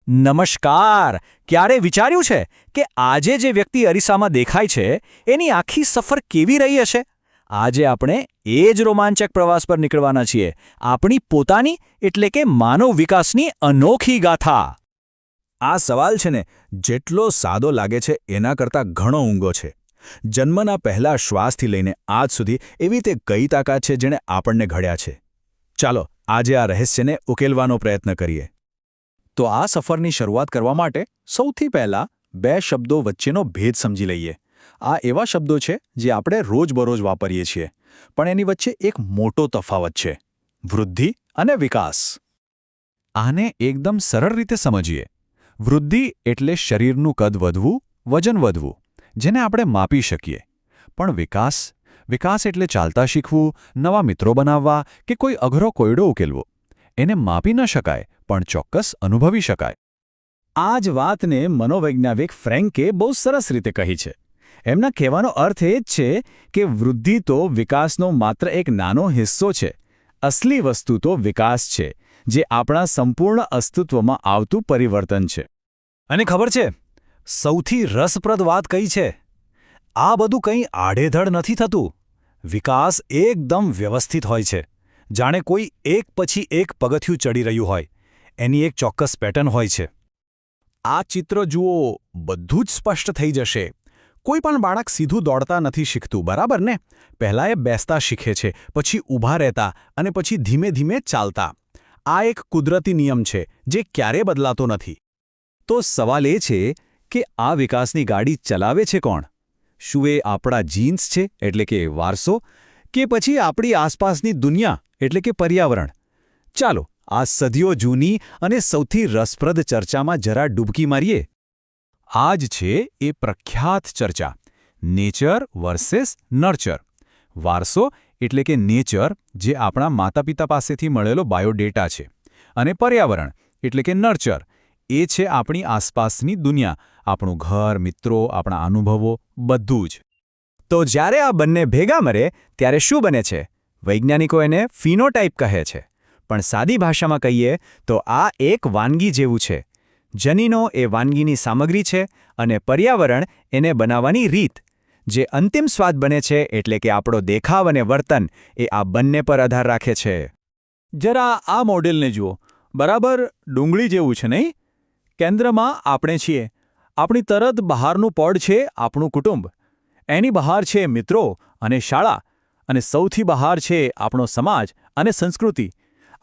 નમસ્કાર. ક્યારે વિચાર્યું છે કે આજે જે વ્યક્તિ અરીસામાં દેખાય છે એની આખી સફર કેવી રહી હશે? આજે આપણે એ જ રોમાંચક પ્રવાસ પર નીકળવાના છીએ, આપણી પોતાની એટલે કે માનવ વિકાસની અનોખી ગાથા. આ સવાલ છે ને, જેટલો સાદો લાગે છે એના કરતાં ઘણો ઊંઘો છે. જન્મના પહેલા શ્વાસથી લઈને આજ સુધી એવી તે કઈ તાકાત છે જેણે આપણને ઘડ્યા છે? ચાલો આજે આ રહસ્યને ઉકેલવાનો પ્રયત્ન કરીએ. તો આ સફરની શરૂઆત કરવા માટે સૌથી પહેલા બે શબ્દો વચ્ચેનો ભેદ સમજી લઈએ. આ એવા શબ્દો છે જે આપણે રોજબરોજ વાપરીએ છીએ, પણ એની વચ્ચે એક મોટો તફાવત છે: વૃદ્ધિ અને વિકાસ. આને એકદમ સરળ રીતે સમજીએ. વૃદ્ધિ એટલે શરીરનું કદ વધવું, વજન વધવું, જેને આપણે માપી શકીએ. પણ વિકાસ એટલે ચાલતા શીખવું, નવા મિત્રો બનાવવા કે કોઈ અઘરો કોયડો ઉકેલવો. એને માપી ન શકાય, પણ ચોક્કસ અનુભવી શકાય. આ જ વાતને મનોવૈજ્ઞાનિક ફ્રેન્કે બહુ સરસ રીતે કહી છે. એમના કહેવાનો અર્થ એ જ છે કે વૃદ્ધિ તો વિકાસનો માત્ર એક નાનો હિસ્સો છે. અસલી વસ્તુ તો વિકાસ છે, જે આપણા સંપૂર્ણ અસ્તિત્વમાં આવતું પરિવર્તન છે. અને ખબર છે, સૌથી રસપ્રદ વાત કઈ છે? આ બધું કંઈ આડેધડ નથી થતું. વિકાસ એકદમ વ્યવસ્થિત હોય છે, જાણે કોઈ એક પછી એક પગથિયું ચડી રહ્યું હોય. એની એક ચોક્કસ પેટર્ન હોય છે. આ ચિત્ર જુઓ, બધું જ સ્પષ્ટ થઈ જશે. કોઈ પણ બાળક સીધું દોડતા નથી શીખતું, બરાબર ને? પહેલાં એ બેસતા શીખે છે, પછી ઊભા રહેતા અને પછી ધીમે ધીમે ચાલતા. આ એક કુદરતી નિયમ છે જે ક્યારેય બદલાતો નથી. તો સવાલ એ છે કે આ વિકાસની ગાડી ચલાવે છે કોણ? શું એ આપણા જીન્સ છે, એટલે કે વારસો, કે પછી આપણી આસપાસની દુનિયા એટલે કે પર્યાવરણ? ચાલો આ સદીઓ જૂની અને સૌથી રસપ્રદ ચર્ચામાં જરા ડૂબકી મારીએ. આ જ છે એ પ્રખ્યાત ચર્ચા: નેચર વર્સેસ નર્ચર. વારસો એટલે કે નેચર, જે આપણા માતાપિતા પાસેથી મળેલો બાયોડેટા છે, અને પર્યાવરણ એટલે કે નર્ચર, એ છે આપણી આસપાસની દુનિયા, આપણું ઘર, મિત્રો, આપણા અનુભવો, બધું જ. તો જ્યારે આ બંને ભેગા મરે ત્યારે શું બને છે? વૈજ્ઞાનિકો એને ફિનોટાઇપ કહે છે. પણ સાદી ભાષામાં કહીએ તો આ એક વાનગી જેવું છે. જનીનો એ વાનગીની સામગ્રી છે અને પર્યાવરણ એને બનાવવાની રીત. જે અંતિમ સ્વાદ બને છે, એટલે કે આપણો દેખાવ અને વર્તન, એ આ બંને પર આધાર રાખે છે. જરા આ મોડેલને જુઓ. બરાબર ડુંગળી જેવું છે, નહીં? કેન્દ્રમાં આપણે છીએ. આપણી તરત બહારનું પડ છે આપણું કુટુંબ. એની બહાર છે મિત્રો અને શાળા. અને સૌથી બહાર છે આપણો સમાજ અને સંસ્કૃતિ.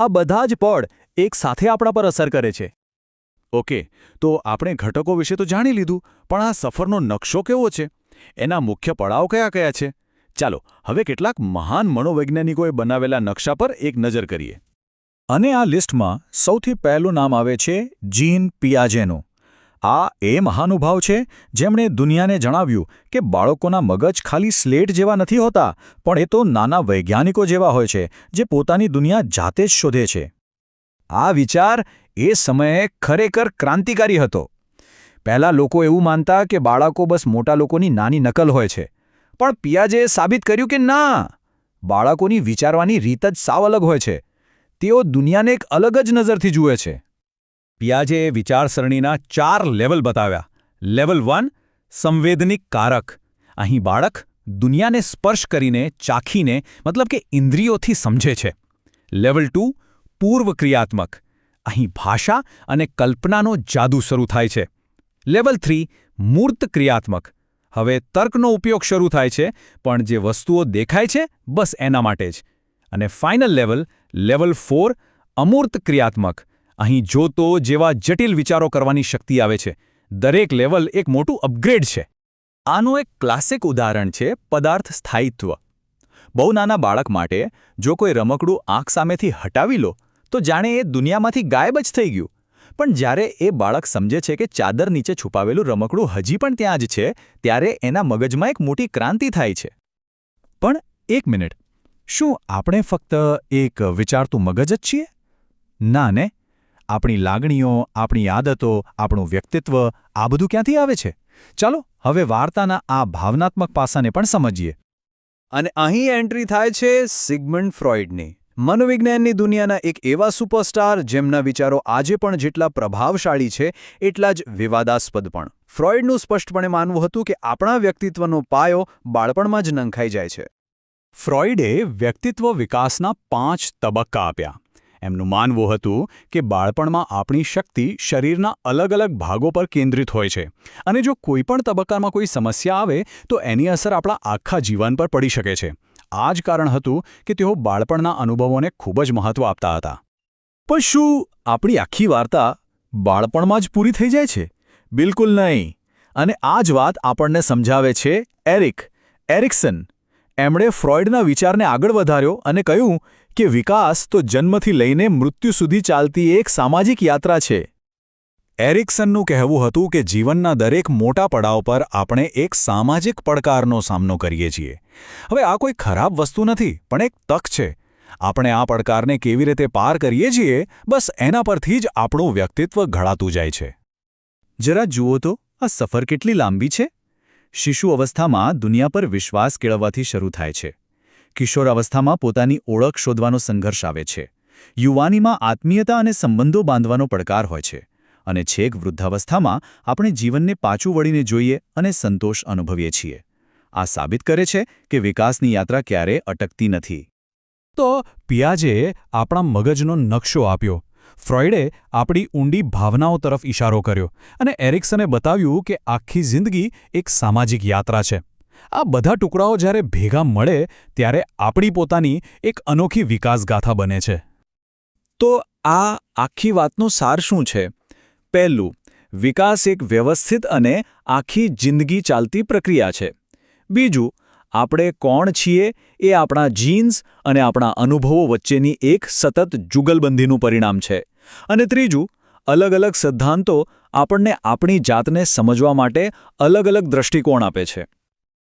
આ બધા જ પડ એક સાથે આપણા પર અસર કરે છે. ઓકે, તો આપણે ઘટકો વિશે તો જાણી લીધું, પણ આ સફરનો નકશો કેવો છે? એના મુખ્ય પડાવ કયા કયા છે? ચાલો હવે કેટલાક મહાન મનોવૈજ્ઞાનિકોએ બનાવેલા નકશા પર એક નજર કરીએ. અને આ લિસ્ટમાં સૌથી પહેલું નામ આવે છે જીન પિયાજેનું. આ એ મહાનુભાવ છે જેમણે દુનિયાને જણાવ્યું કે બાળકોના મગજ ખાલી સ્લેટ જેવા નથી હોતા, પણ એ તો નાના વૈજ્ઞાનિકો જેવા હોય છે, જે પોતાની દુનિયા જાતે જ શોધે છે. આ વિચાર એ સમયે ખરેખર ક્રાંતિકારી હતો. પહેલાં લોકો એવું માનતા કે બાળકો બસ મોટા લોકોની નાની નકલ હોય છે, પણ પિયાજેએ સાબિત કર્યું કે ના, બાળકોની વિચારવાની રીત જ સાવ અલગ હોય છે. તેઓ દુનિયાને એક અલગ જ નજરથી જુએ છે. પિયાજેએ વિચારસરણીના 4 લેવલ બતાવ્યા. લેવલ 1 સંવેદનિક કારક. અહીં બાળક દુનિયાને સ્પર્શ કરીને, ચાખીને, મતલબ કે ઇન્દ્રિયોથી સમજે છે. લેવલ 2 પૂર્વ ક્રિયાત્મક. અહીં ભાષા અને કલ્પનાનો જાદુ શરૂ થાય છે. લેવલ 3 મૂર્ત ક્રિયાત્મક. હવે તર્કનો ઉપયોગ શરૂ થાય છે, પણ જે વસ્તુઓ દેખાય છે બસ એના માટે જ. અને ફાઇનલ લેવલ 4 અમૂર્ત ક્રિયાત્મક. અહીં જોતો જેવા જટિલ વિચારો કરવાની શક્તિ આવે છે. દરેક લેવલ એક મોટું અપગ્રેડ છે. આનું એક ક્લાસિક ઉદાહરણ છે પદાર્થ સ્થાયિત્વ. બહુ નાના બાળક માટે જો કોઈ રમકડું આંખ સામેથી હટાવી લો તો જાણે એ દુનિયામાંથી ગાયબ જ થઈ ગયું. પણ જ્યારે એ બાળક સમજે છે કે ચાદર નીચે છુપાવેલું રમકડું હજી પણ ત્યાં જ છે, ત્યારે એના મગજમાં એક મોટી ક્રાંતિ થાય છે. પણ એક મિનિટ, શું આપણે ફક્ત એક વિચારતું મગજ જ છીએ? ના ને. આપણી લાગણીઓ, આપણી આદતો, આપણું વ્યક્તિત્વ, આ બધું ક્યાંથી આવે છે? ચાલો હવે વાર્તાના આ ભાવનાત્મક પાસાને પણ સમજીએ. અને અહીં એન્ટ્રી થાય છે સિગમન્ડ ફ્રોઇડની. મનોવિજ્ઞાનની દુનિયાના એક એવા સુપરસ્ટાર જેમના વિચારો આજે પણ જેટલા પ્રભાવશાળી છે એટલા જ વિવાદાસ્પદ પણ. ફ્રોઇડનું સ્પષ્ટપણે માનવું હતું કે આપણા વ્યક્તિત્વનો પાયો બાળપણમાં જ નંખાઈ જાય છે. ફ્રોઇડે વ્યક્તિત્વ વિકાસના 5 તબક્કા આપ્યા. એમનું માનવું હતું કે બાળપણમાં આપણી શક્તિ શરીરના અલગ અલગ ભાગો પર કેન્દ્રિત હોય છે અને જો કોઈપણ તબક્કામાં કોઈ સમસ્યા આવે તો એની અસર આપણા આખા જીવન પર પડી શકે છે. આ જ કારણ હતું કે તેઓ બાળપણના અનુભવોને ખૂબ જ મહત્વ આપતા હતા. પણ શું આપણી આખી વાર્તા બાળપણમાં જ પૂરી થઈ જાય છે? બિલકુલ નહીં. અને આ જ વાત આપણને સમજાવે છે એરિક્સન. એમણે ફ્રોઇડના વિચારને આગળ વધાર્યો અને કહ્યું કે વિકાસ તો જન્મથી લઈને મૃત્યુ સુધી ચાલતી એક સામાજિક યાત્રા છે. એરિક્સનનું કહેવું હતું કે જીવનના દરેક મોટા પડાવ પર આપણે એક સામાજિક પડકારનો સામનો કરીએ છીએ. હવે આ કોઈ ખરાબ વસ્તુ નથી, પણ એક તક છે. આપણે આ પડકારને કેવી રીતે પાર કરીએ છીએ, બસ એના પરથી જ આપણું વ્યક્તિત્વ ઘડાતું જાય છે. જરા જુઓ તો આ સફર કેટલી લાંબી છે. શિશુ અવસ્થામાં દુનિયા પર વિશ્વાસ કેળવવાથી શરૂ થાય છે. કિશોર અવસ્થામાં પોતાની ઓળખ શોધવાનો સંઘર્ષ આવે છે. યુવાનીમાં આત્મીયતા અને સંબંધો બાંધવાનો પડકાર હોય છે. અને છેક વૃદ્ધાવસ્થામાં આપણે જીવનને પાછું વળીને જોઈએ અને સંતોષ અનુભવીએ છીએ. આ સાબિત કરે છે કે વિકાસની યાત્રા ક્યારેય અટકતી નથી. તો પિયાજેએ આપણા મગજનો નકશો આપ્યો. ફ્રોઇડે આપણી ઊંડી ભાવનાઓ તરફ ઇશારો કર્યો અને એરિક્સને બતાવ્યું કે આખી જિંદગી એક સામાજિક યાત્રા છે. આ બધા ટુકડાઓ જ્યારે ભેગા મળે ત્યારે આપણી પોતાની એક અનોખી વિકાસગાથા બને છે. તો આ આખી વાતનો સાર શું છે? પહેલું, વિકાસ એક વ્યવસ્થિત અને આખી જિંદગી ચાલતી પ્રક્રિયા છે. બીજું, આપણે કોણ છીએ એ આપણા જીન્સ અને આપણા અનુભવો વચ્ચેની એક સતત જુગલબંધીનું પરિણામ છે. અને ત્રીજું, અલગ અલગ સિદ્ધાંતો આપણને આપણી જાતને સમજવા માટે અલગ અલગ દૃષ્ટિકોણ આપે છે.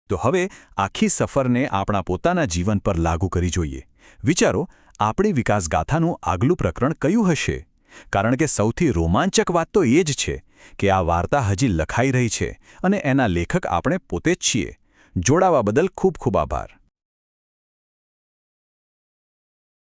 તો હવે આખી સફરને આપણા પોતાના જીવન પર લાગુ કરી જોઈએ. વિચારો, આપણી વિકાસગાથાનું આગલું પ્રકરણ કયું હશે? કારણ કે સૌથી રોમાંચક વાત તો એ જ છે કે આ વાર્તા હજી લખાઈ રહી છે અને એના લેખક આપણે પોતે જ છીએ. જોડાવા બદલ ખૂબ ખૂબ આભાર.